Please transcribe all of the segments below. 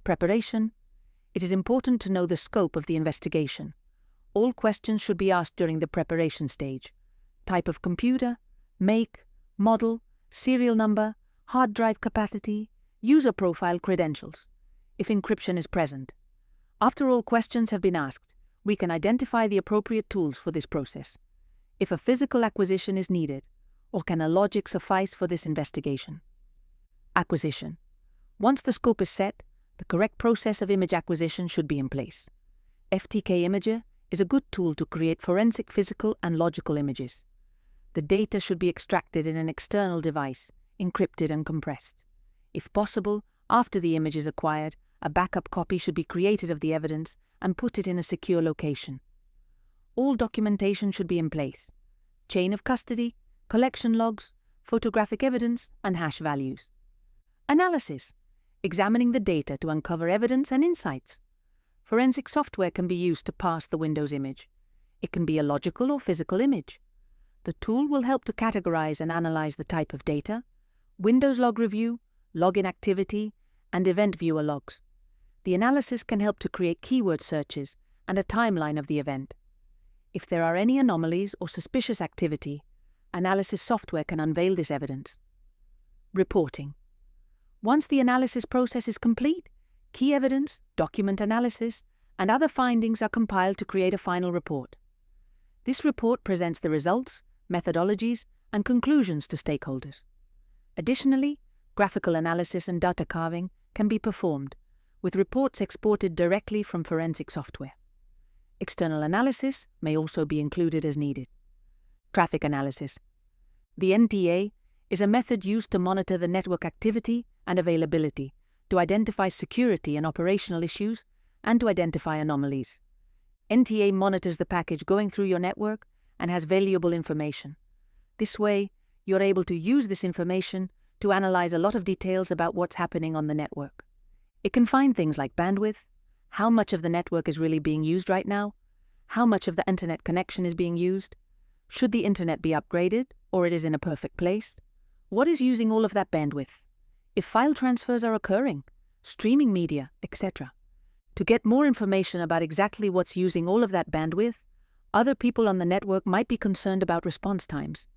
Preparation. It is important to know the scope of the investigation. All questions should be asked during the preparation stage. Type of computer, make, model, serial number, hard drive capacity, user profile credentials, if encryption is present. After all questions have been asked, we can identify the appropriate tools for this process. If a physical acquisition is needed, or can a logic suffice for this investigation? Acquisition. Once the scope is set, the correct process of image acquisition should be in place. FTK Imager is a good tool to create forensic physical and logical images. The data should be extracted in an external device, encrypted and compressed. If possible, after the image is acquired, a backup copy should be created of the evidence and put it in a secure location. All documentation should be in place: chain of custody, collection logs, photographic evidence, and hash values. Analysis. Examining the data to uncover evidence and insights. Forensic software can be used to parse the Windows image. It can be a logical or physical image. The tool will help to categorize and analyze the type of data, Windows log review, login activity, and event viewer logs. The analysis can help to create keyword searches and a timeline of the event. If there are any anomalies or suspicious activity, analysis software can unveil this evidence. Reporting. Once the analysis process is complete, key evidence, document analysis, and other findings are compiled to create a final report. This report presents the results, methodologies, and conclusions to stakeholders. Additionally, graphical analysis and data carving can be performed, with reports exported directly from forensic software. External analysis may also be included as needed. Traffic analysis. The NTA is a method used to monitor the network activity and availability, to identify security and operational issues, and to identify anomalies. NTA monitors the package going through your network and has valuable information. This way, you're able to use this information to analyze a lot of details about what's happening on the network. It can find things like bandwidth, how much of the network is really being used right now, how much of the internet connection is being used, should the internet be upgraded or it is in a perfect place, what is using all of that bandwidth, if file transfers are occurring, streaming media, etc. To get more information about exactly what's using all of that bandwidth, other people on the network might be concerned about response times.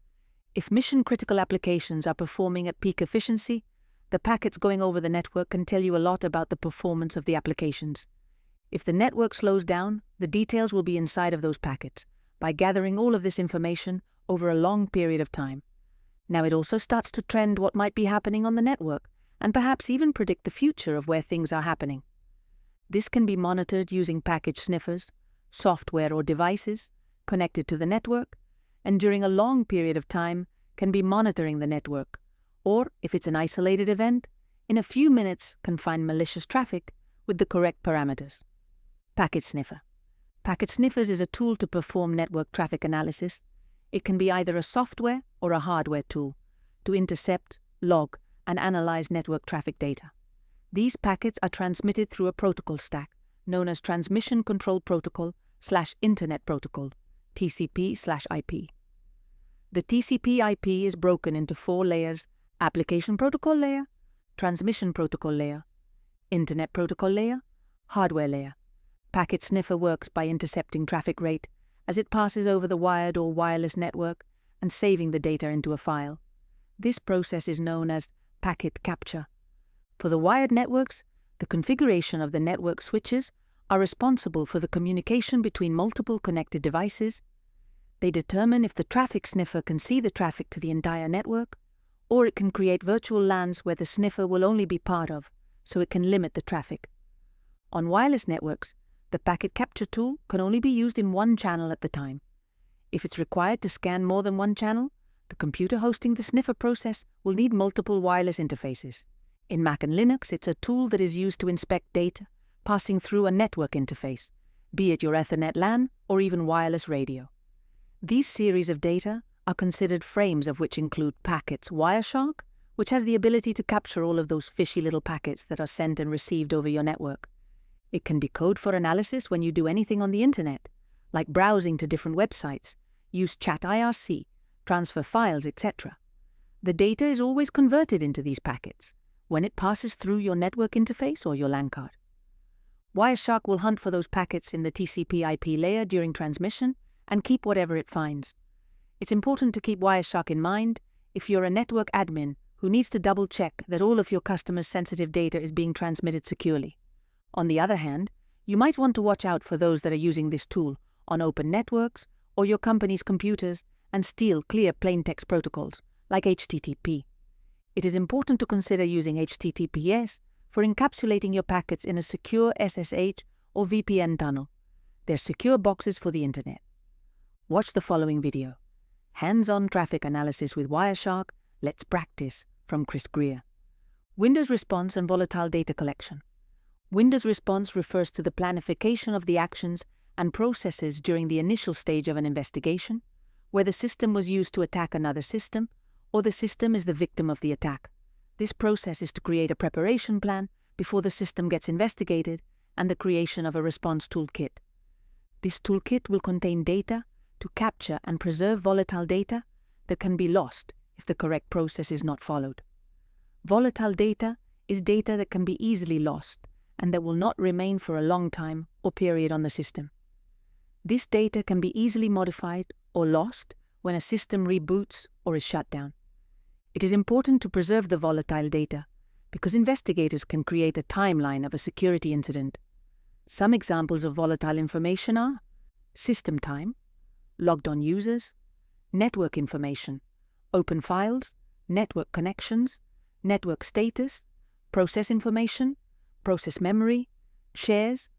If mission-critical applications are performing at peak efficiency, the packets going over the network can tell you a lot about the performance of the applications. If the network slows down, the details will be inside of those packets by gathering all of this information over a long period of time. Now it also starts to trend what might be happening on the network and perhaps even predict the future of where things are happening. This can be monitored using package sniffers, software or devices connected to the network, and during a long period of time can be monitoring the network, or if it's an isolated event, in a few minutes can find malicious traffic with the correct parameters. Packet sniffer. Packet sniffers is a tool to perform network traffic analysis. It can be either a software or a hardware tool to intercept, log, and analyze network traffic data. These packets are transmitted through a protocol stack known as Transmission Control Protocol/Internet Protocol, TCP/IP. The TCP/IP is broken into 4 layers: Application Protocol Layer, Transmission Protocol Layer, Internet Protocol Layer, Hardware Layer. Packet sniffer works by intercepting traffic rate as it passes over the wired or wireless network and saving the data into a file. This process is known as packet capture. For the wired networks, the configuration of the network switches are responsible for the communication between multiple connected devices. They determine if the traffic sniffer can see the traffic to the entire network, or it can create virtual LANs where the sniffer will only be part of, so it can limit the traffic. On wireless networks, the packet capture tool can only be used in one channel at the time. If it's required to scan more than one channel, the computer hosting the sniffer process will need multiple wireless interfaces. In Mac and Linux, it's a tool that is used to inspect data passing through a network interface, be it your Ethernet LAN or even wireless radio. These series of data are considered frames, of which include packets Wireshark, which has the ability to capture all of those fishy little packets that are sent and received over your network. It can decode for analysis when you do anything on the internet, like browsing to different websites, use chat IRC, transfer files, etc. The data is always converted into these packets, when it passes through your network interface or your LAN card. Wireshark will hunt for those packets in the TCP/IP layer during transmission and keep whatever it finds. It's important to keep Wireshark in mind if you're a network admin who needs to double-check that all of your customers' sensitive data is being transmitted securely. On the other hand, you might want to watch out for those that are using this tool on open networks or your company's computers and steal clear plaintext protocols like HTTP. It is important to consider using HTTPS for encapsulating your packets in a secure SSH or VPN tunnel. They're secure boxes for the internet. Watch the following video. Hands-on traffic analysis with Wireshark. Let's practice, from Chris Greer. Windows response and volatile data collection. Windows response refers to the planification of the actions and processes during the initial stage of an investigation, where the system was used to attack another system, or the system is the victim of the attack. This process is to create a preparation plan before the system gets investigated and the creation of a response toolkit. This toolkit will contain data to capture and preserve volatile data that can be lost if the correct process is not followed. Volatile data is data that can be easily lost and that will not remain for a long time or period on the system. This data can be easily modified or lost when a system reboots or is shut down. It is important to preserve the volatile data because investigators can create a timeline of a security incident. Some examples of volatile information are system time, logged on users, network information, open files, network connections, network status, process information, process memory, shares,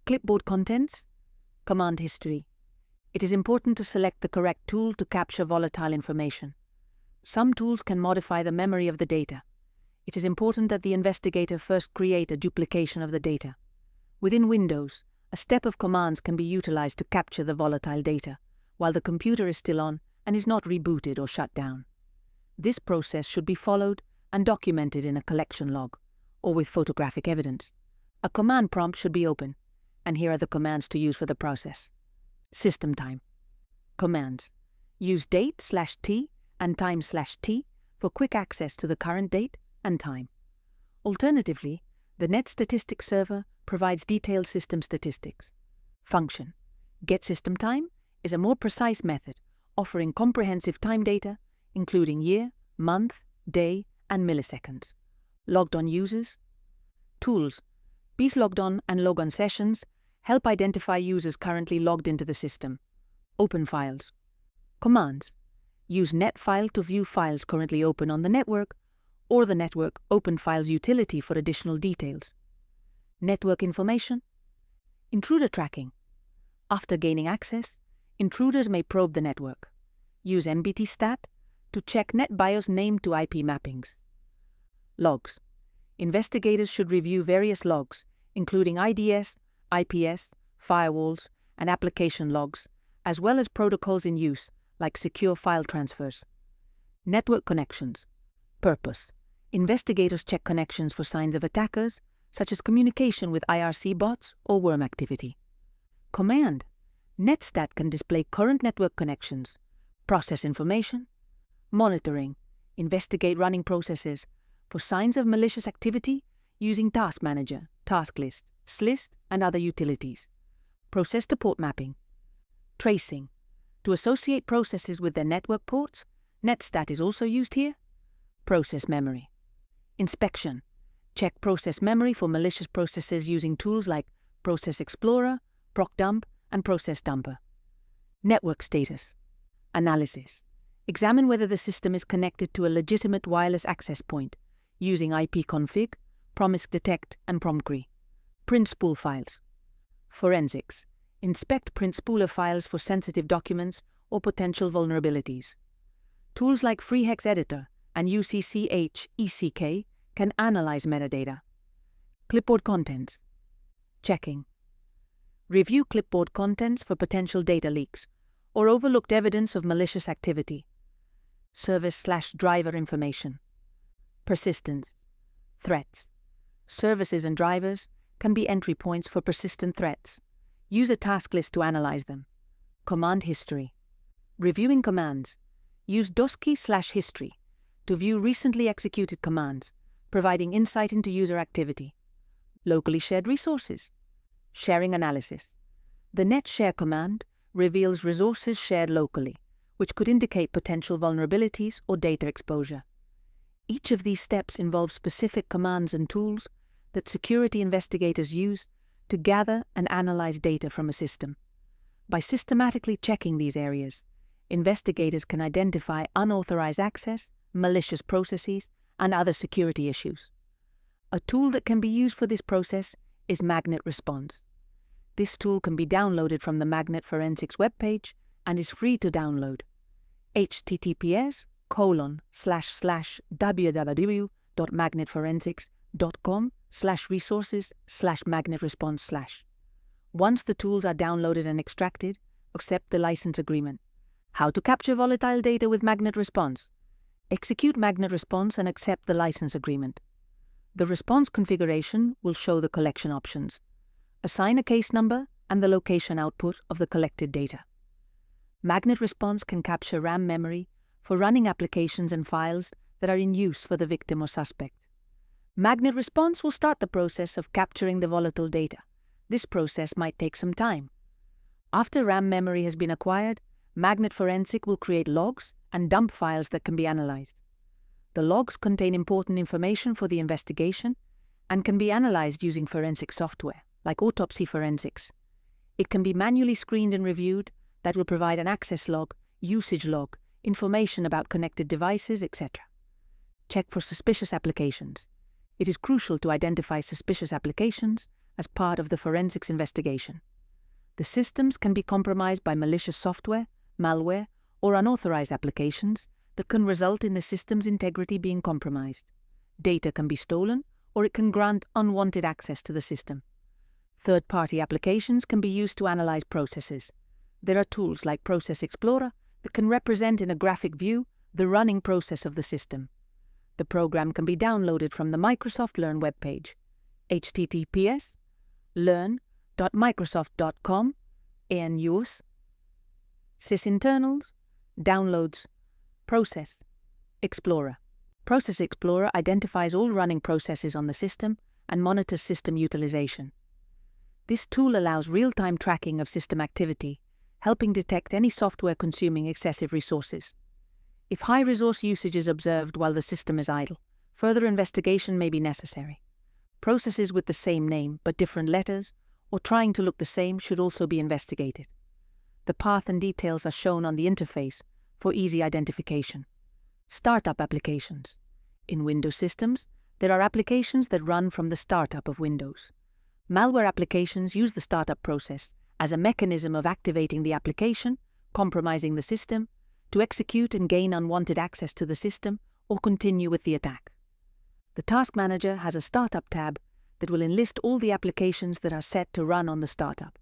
clipboard contents, command history. It is important to select the correct tool to capture volatile information. Some tools can modify the memory of the data. It is important that the investigator first create a duplication of the data. Within Windows, a step of commands can be utilized to capture the volatile data, while the computer is still on and is not rebooted or shut down. This process should be followed and documented in a collection log, or with photographic evidence. A command prompt should be open, and here are the commands to use for the process. System time. Commands. Use date/t and time/t for quick access to the current date and time. Alternatively, the Net Statistics server provides detailed system statistics. Function. GetSystemTime is a more precise method, offering comprehensive time data, including year, month, day, and milliseconds. Logged on users. Tools. These logged on and log on sessions help identify users currently logged into the system. Open files. Commands. Use netfile to view files currently open on the network, or the network open files utility for additional details. Network information. Intruder tracking. After gaining access, intruders may probe the network. Use mbtstat to check NetBIOS name to IP mappings. Logs. Investigators should review various logs, including IDS, IPS, firewalls, and application logs, as well as protocols in use, like secure file transfers. Network connections. Purpose. Investigators check connections for signs of attackers, such as communication with IRC bots or worm activity. Command. Netstat can display current network connections, process information. Monitoring. Investigate running processes for signs of malicious activity using Task Manager, Task List, SLIST, and other utilities. Process to port mapping. Tracing. To associate processes with their network ports, Netstat is also used here. Process memory. Inspection. Check process memory for malicious processes using tools like Process Explorer, ProcDump, and Process Dumper. Network status. Analysis. Examine whether the system is connected to a legitimate wireless access point using ipconfig, promisdetect, and promcre. Print spool files. Forensics. Inspect print spooler files for sensitive documents or potential vulnerabilities. Tools like FreeHex Editor and UCCH-ECK can analyze metadata. Clipboard contents. Checking. Review clipboard contents for potential data leaks or overlooked evidence of malicious activity. Service/driver information. Persistence. Threats. Services and drivers can be entry points for persistent threats. Use a task list to analyze them. Command history. Reviewing commands. Use DOSKey/history to view recently executed commands, providing insight into user activity. Locally shared resources. Sharing analysis. The net share command reveals resources shared locally, which could indicate potential vulnerabilities or data exposure. Each of these steps involves specific commands and tools that security investigators use to gather and analyze data from a system. By systematically checking these areas, investigators can identify unauthorized access, malicious processes, and other security issues. A tool that can be used for this process is Magnet Response. This tool can be downloaded from the Magnet Forensics webpage and is free to download. https://www.magnetforensics.com/resources/magnetresponse/. Once the tools are downloaded and extracted, accept the license agreement. How to capture volatile data with Magnet Response. Execute Magnet Response and accept the license agreement. The response configuration will show the collection options. Assign a case number and the location output of the collected data. Magnet Response can capture RAM memory for running applications and files that are in use for the victim or suspect. Magnet Response will start the process of capturing the volatile data. This process might take some time. After RAM memory has been acquired, Magnet Forensic will create logs and dump files that can be analyzed. The logs contain important information for the investigation and can be analyzed using forensic software, like autopsy forensics. It can be manually screened and reviewed. That will provide an access log, usage log, information about connected devices, etc. Check for suspicious applications. It is crucial to identify suspicious applications as part of the forensics investigation. The systems can be compromised by malicious software, malware, or unauthorized applications that can result in the system's integrity being compromised. Data can be stolen, or it can grant unwanted access to the system. Third-party applications can be used to analyze processes. There are tools like Process Explorer that can represent in a graphic view the running process of the system. The program can be downloaded from the Microsoft Learn webpage, https://learn.microsoft.com, ANUS, sysinternals, downloads, Process Explorer. Process Explorer identifies all running processes on the system and monitors system utilization. This tool allows real-time tracking of system activity, helping detect any software consuming excessive resources. If high resource usage is observed while the system is idle, further investigation may be necessary. Processes with the same name but different letters or trying to look the same should also be investigated. The path and details are shown on the interface for easy identification. Startup applications. In Windows systems, there are applications that run from the startup of Windows. Malware applications use the startup process as a mechanism of activating the application, compromising the system, to execute and gain unwanted access to the system or continue with the attack. The Task Manager has a Startup tab that will enlist all the applications that are set to run on the startup.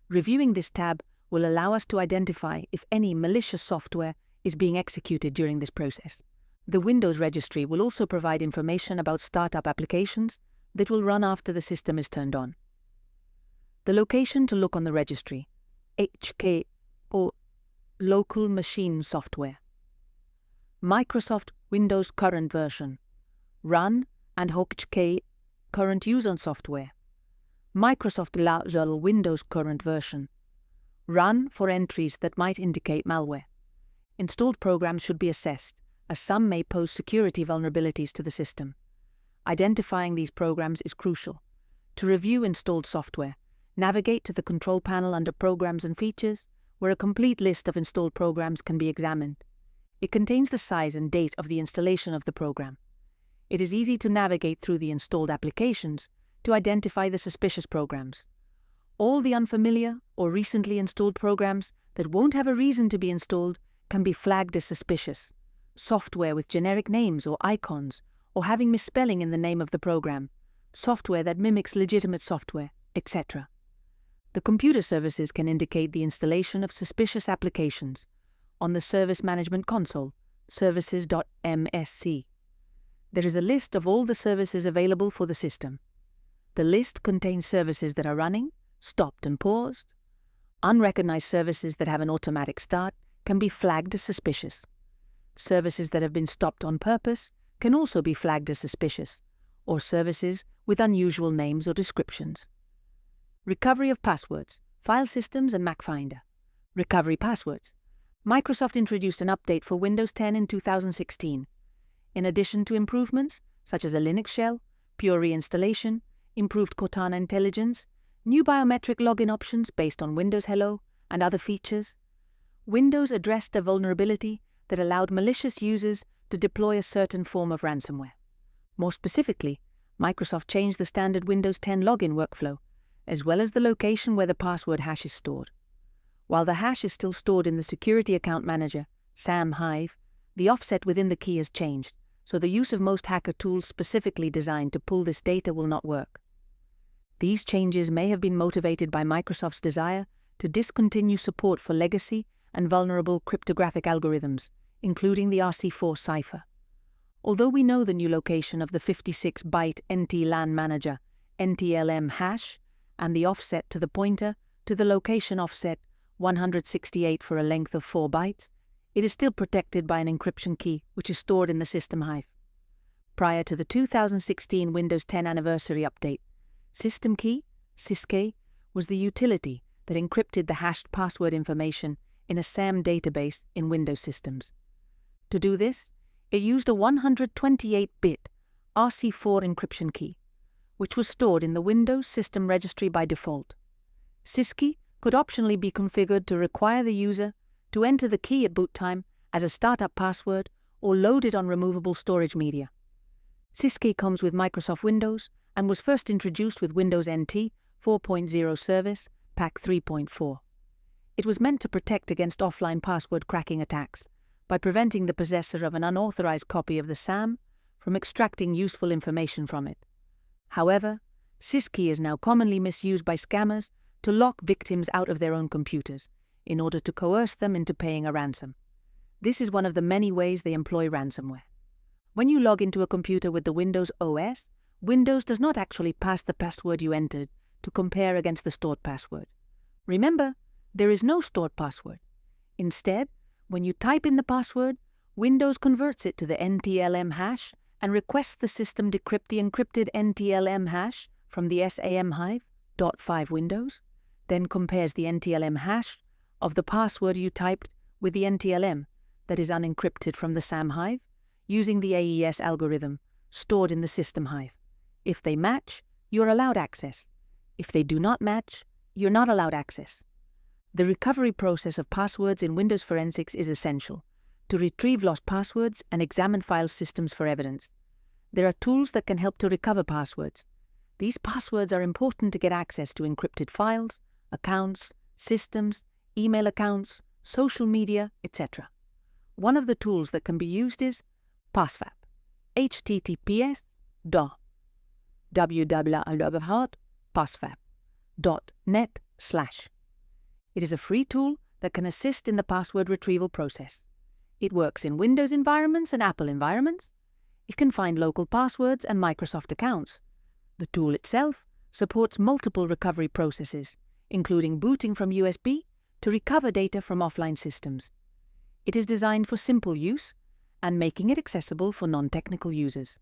Reviewing this tab will allow us to identify if any malicious software is being executed during this process. The Windows registry will also provide information about startup applications that will run after the system is turned on. The location to look on the registry, HK or Local Machine Software. Microsoft Windows Current Version, Run and HK Current Use on Software. Microsoft Local Windows Current Version, Run for entries that might indicate malware. Installed programs should be assessed, as some may pose security vulnerabilities to the system. Identifying these programs is crucial. To review installed software, navigate to the control panel under Programs and Features, where a complete list of installed programs can be examined. It contains the size and date of the installation of the program. It is easy to navigate through the installed applications to identify the suspicious programs. All the unfamiliar or recently installed programs that won't have a reason to be installed can be flagged as suspicious. Software with generic names or icons, or having misspelling in the name of the program, software that mimics legitimate software, etc. The computer services can indicate the installation of suspicious applications on the Service Management Console, services.msc. There is a list of all the services available for the system. The list contains services that are running, stopped and paused. Unrecognized services that have an automatic start can be flagged as suspicious. Services that have been stopped on purpose can also be flagged as suspicious, or services with unusual names or descriptions. Recovery of passwords, file systems and Mac Finder. Recovery passwords. Microsoft introduced an update for Windows 10 in 2016. In addition to improvements, such as a Linux shell, pure reinstallation, improved Cortana intelligence, new biometric login options based on Windows Hello, and other features, Windows addressed a vulnerability that allowed malicious users to deploy a certain form of ransomware. More specifically, Microsoft changed the standard Windows 10 login workflow, as well as the location where the password hash is stored. While the hash is still stored in the Security Account Manager, SAM Hive, the offset within the key has changed, so the use of most hacker tools specifically designed to pull this data will not work. These changes may have been motivated by Microsoft's desire to discontinue support for legacy and vulnerable cryptographic algorithms, including the RC4 cipher. Although we know the new location of the 56-byte NT-LAN manager, NTLM hash, and the offset to the pointer to the location offset 168 for a length of 4 bytes, it is still protected by an encryption key which is stored in the system hive. Prior to the 2016 Windows 10 anniversary update, System Key, SysKey, was the utility that encrypted the hashed password information in a SAM database in Windows systems. To do this, it used a 128-bit RC4 encryption key, which was stored in the Windows system registry by default. SysKey could optionally be configured to require the user to enter the key at boot time as a startup password or load it on removable storage media. SysKey comes with Microsoft Windows and was first introduced with Windows NT 4.0 Service, Pack 3.4. It was meant to protect against offline password cracking attacks by preventing the possessor of an unauthorized copy of the SAM from extracting useful information from it. However, SysKey is now commonly misused by scammers to lock victims out of their own computers in order to coerce them into paying a ransom. This is one of the many ways they employ ransomware. When you log into a computer with the Windows OS, Windows does not actually pass the password you entered to compare against the stored password. Remember, there is no stored password. Instead, when you type in the password, Windows converts it to the NTLM hash and requests the system decrypt the encrypted NTLM hash from the SAM Hive .5 Windows, then compares the NTLM hash of the password you typed with the NTLM that is unencrypted from the SAM Hive using the AES algorithm stored in the system hive. If they match, you're allowed access. If they do not match, you're not allowed access. The recovery process of passwords in Windows Forensics is essential to retrieve lost passwords and examine file systems for evidence. There are tools that can help to recover passwords. These passwords are important to get access to encrypted files, accounts, systems, email accounts, social media, etc. One of the tools that can be used is PassFab. https://www.passfab.net/. It is a free tool that can assist in the password retrieval process. It works in Windows environments and Apple environments. It can find local passwords and Microsoft accounts. The tool itself supports multiple recovery processes, including booting from USB to recover data from offline systems. It is designed for simple use and making it accessible for non-technical users.